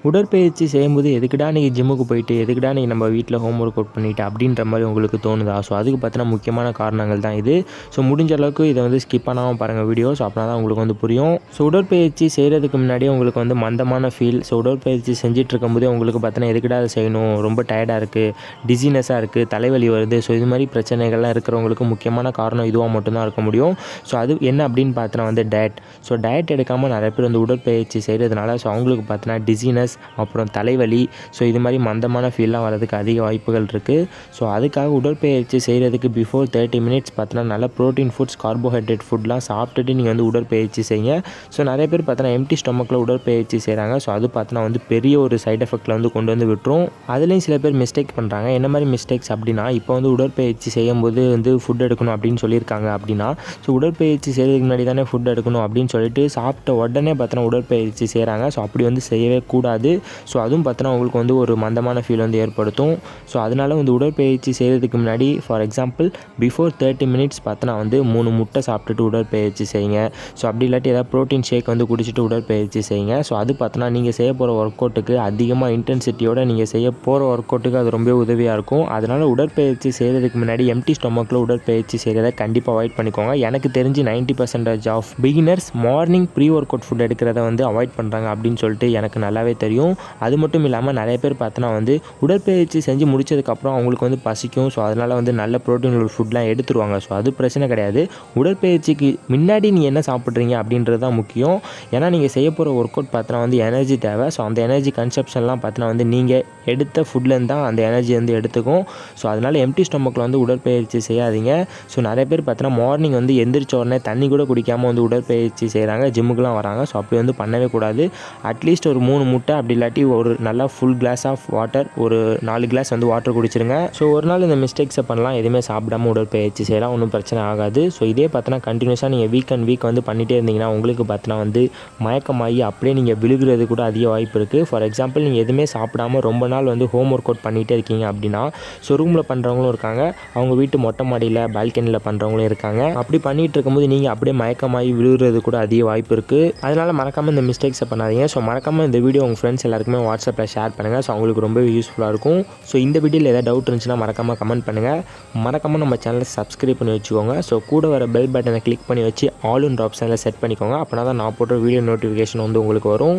உடற்பயிற்சி செய்யும்போது எதுக்குடா நீ ஜிம்முக்கு போயிட்டு எதுக்குடா நீ நம்ம வீட்டில் ஹோம் ஒர்க் அவுட் பண்ணிட்டு அப்படின்ற மாதிரி உங்களுக்கு தோணுதா? ஸோ அதுக்கு பார்த்தீங்கன்னா முக்கியமான காரணங்கள் தான் இது. ஸோ முடிஞ்ச அளவுக்கு இதை வந்து ஸ்கிப் பண்ணாமல் பாருங்கள் வீடியோ. ஸோ அப்படின்னா தான் உங்களுக்கு வந்து புரியும். ஸோ உடற்பயிற்சி செய்கிறதுக்கு முன்னாடியே உங்களுக்கு வந்து மந்தமான ஃபீல், ஸோ உடற்பயிற்சி செஞ்சுட்டு இருக்கும்போதே உங்களுக்கு பார்த்தீங்கன்னா எதுக்குடா அதை செய்யணும், ரொம்ப டயர்டாக இருக்குது, டிசினஸாக இருக்குது, தலைவலி வருது, ஸோ இது மாதிரி பிரச்சனைகள்லாம் இருக்கிறவங்களுக்கு முக்கியமான காரணம் இதுவாக மட்டும்தான் இருக்க முடியும். ஸோ அது என்ன அப்படின்னு பார்த்தோன்னா வந்து டயட். ஸோ டயட் எடுக்காமல் நிறைய பேர் வந்து உடற்பயிற்சி செய்கிறதுனால ஸோ அவங்களுக்கு பார்த்தீங்கன்னா டிசினஸ், அப்புறம் தலைவலி, ஸோ இது மாதிரி மந்தமான ஃபீல்லாம் வரதுக்கு அதிக வாய்ப்புகள் இருக்குது. ஸோ அதுக்காக உடற்பயிற்சி செய்கிறதுக்கு பிஃபோர் 30 மினிட்ஸ் பார்த்தீங்கன்னா நல்ல ப்ரோட்டீன் ஃபுட்ஸ், கார்போஹைட்ரேட் ஃபுட்லாம் சாப்பிட்டுட்டு நீங்கள் வந்து உடற்பயிற்சி செய்யுங்க. ஸோ நிறைய பேர் பார்த்தீங்கன்னா எம்டி ஸ்டொமக்கில் உடற்பயிற்சி செய்கிறாங்க. ஸோ அது பார்த்தீங்கன்னா வந்து பெரிய ஒரு சைட் எஃபெக்ட்டில் வந்து கொண்டு வந்து விட்டுரும். அதுலேயும் சில பேர் மிஸ்டேக் பண்ணுறாங்க. என்ன மாதிரி மிஸ்டேக்ஸ் அப்படின்னா, இப்போ வந்து உடற்பயிற்சி செய்யும்போது வந்து ஃபுட் எடுக்கணும் அப்படின்னு சொல்லியிருக்காங்க அப்படின்னா, ஸோ உடற்பயிற்சி செய்கிறதுக்கு முன்னாடி தானே ஃபுட் எடுக்கணும் அப்படின்னு சொல்லிட்டு சாப்பிட்ட உடனே பார்த்தீங்கன்னா உடற்பயிற்சி செய்கிறாங்க. ஸோ அப்படி வந்து செய்யவே கூடாது. ஸோ அதுவும் பார்த்தீங்கன்னா உங்களுக்கு வந்து ஒரு மந்தமான ஃபீல் வந்து ஏற்படுத்தும். ஸோ அதனால் வந்து உடற்பயிற்சி செய்கிறதுக்கு முன்னாடி ஃபார் எக்ஸாம்பிள் பிஃபோர் 30 மினிட்ஸ் பார்த்தீங்கன்னா வந்து 3 முட்டை சாப்பிட்டுட்டு உடற்பயிற்சி செய்யுங்க. ஸோ அப்படி இல்லாட்டி ஏதாவது ப்ரோட்டீன் ஷேக் வந்து குடிச்சிட்டு உடற்பயிற்சி செய்யுங்க. ஸோ அது பார்த்தீங்கன்னா நீங்கள் செய்ய போகிற ஒர்க் அவுட்டுக்கு அதிகமாக இன்டென்சிட்டியோடு நீங்கள் செய்ய போகிற ஒர்க் அவுட்டுக்கு அது ரொம்ப உதவியாக இருக்கும். அதனால் உடற்பயிற்சி செய்கிறதுக்கு முன்னாடி எம்டி ஸ்டொமக்கில் உடற்பயிற்சி செய்கிறத கண்டிப்பாக அவாய்ட் பண்ணிக்கோங்க. எனக்கு தெரிஞ்சு 90% of beginners morning pre workout food எடுக்கிறத வந்து அவாய்ட் பண்ணுறாங்க அப்படின்னு சொல்லிட்டு எனக்கு நல்லாவே தெரியும். அது மட்டும் இல்லாமல் நிறைய பேர் பார்த்தோன்னா வந்து உடற்பயிற்சி செஞ்சு முடிச்சதுக்கப்புறம் அவங்களுக்கு வந்து பசிக்கும். ஸோ அதனால் வந்து நல்ல ப்ரோட்டீன் உள்ள ஃபுட்லாம் எடுத்துருவாங்க. ஸோ அது பிரச்சனை கிடையாது. உடற்பயிற்சிக்கு முன்னாடி நீங்கள் என்ன சாப்பிட்றீங்க அப்படின்றது தான் முக்கியம். ஏன்னா நீங்கள் செய்ய போகிற ஒர்க் அவுட் பார்த்தோன்னா வந்து எனர்ஜி தேவை. ஸோ அந்த எனர்ஜி கன்சப்ஷன்லாம் பார்த்தோன்னா வந்து நீங்கள் எடுத்த ஃபுட்லேருந்து தான் அந்த எனர்ஜி வந்து எடுத்துக்கும். ஸோ அதனால் எம்டி ஸ்டொமக்கில் வந்து உடற்பயிற்சி செய்யாதீங்க. ஸோ நிறைய பேர் பார்த்தோன்னா மார்னிங் வந்து எந்திரிச்ச உடனே தண்ணி கூட குடிக்காமல் வந்து உடற்பயிற்சி செய்கிறாங்க, ஜிம்முக்குலாம் வராங்க. ஸோ அப்படி வந்து பண்ணவே கூடாது. அட்லீஸ்ட் ஒரு 3 முட்டை அப்படி இல்லாட்டி ஒரு நல்லா ஃபுல் கிளாஸ் ஆஃப் வாட்டர், ஒரு 4 கிளாஸ் வந்து வாட்டர் குடிச்சிருங்க. ஸோ ஒரு நாள் இந்த மிஸ்டேக்ஸை பண்ணலாம், எதுவுமே சாப்பிடாமல் உடற்பயிற்சி செய்யலாம், ஒன்றும் பிரச்சனை ஆகாது. ஸோ இதே பார்த்தோன்னா கண்டினியூஸாக நீங்கள் வீக் வந்து பண்ணிகிட்டே இருந்தீங்கன்னா உங்களுக்கு பார்த்தோன்னா வந்து மயக்கமாகி அப்படியே நீங்கள் விழுகிறது கூட அதிக வாய்ப்பு இருக்குது. ஃபார் எக்ஸாம்பிள் நீங்கள் எதுவுமே சாப்பிடாமல் ரொம்ப நாள் வந்து ஹோம் ஒர்க் அவுட் பண்ணிகிட்டே இருக்கீங்க அப்படின்னா, ஸோ ரூமில் பண்ணுறவங்களும் இருக்காங்க, அவங்க வீட்டு மொட்டை மாடியில் பால்கனியில் பண்ணுறவங்களும் இருக்காங்க. அப்படி பண்ணிகிட்டு இருக்கும்போது நீங்கள் அப்படியே மயக்கமாகி விழுகிறது கூட அதிக வாய்ப்பு இருக்குது. அதனால் மறக்காமல் இந்த மிஸ்டேக்ஸை பண்ணாதீங்க. ஸோ மறக்காமல் இந்த வீடியோ உங்கள் ஃப்ரெண்ட்ஸ் எல்லாருக்குமே வாட்ஸ்அப்பில் ஷேர் பண்ணுங்கள். ஸோ அவங்களுக்கு ரொம்ப யூஸ்ஃபுல்லாக இருக்கும். ஸோ இந்த வீடியோவில் ஏதாவது டவுட் இருந்துச்சுன்னா மறக்காமல் கமெண்ட் பண்ணுங்கள். மறக்காமல் நம்ம சேனலை சப்ஸ்கிரைப் பண்ணி வச்சுக்கோங்க. ஸோ கூட வர பெல் பட்டனை கிளிக் பண்ணி வச்சு ஆல் இன் ஆப்ஷனில் செட் பண்ணிக்கோங்க. அப்படின்னா தான் நான் போடுற வீடியோ நோட்டிஃபிகேஷன் வந்து உங்களுக்கு வரும்.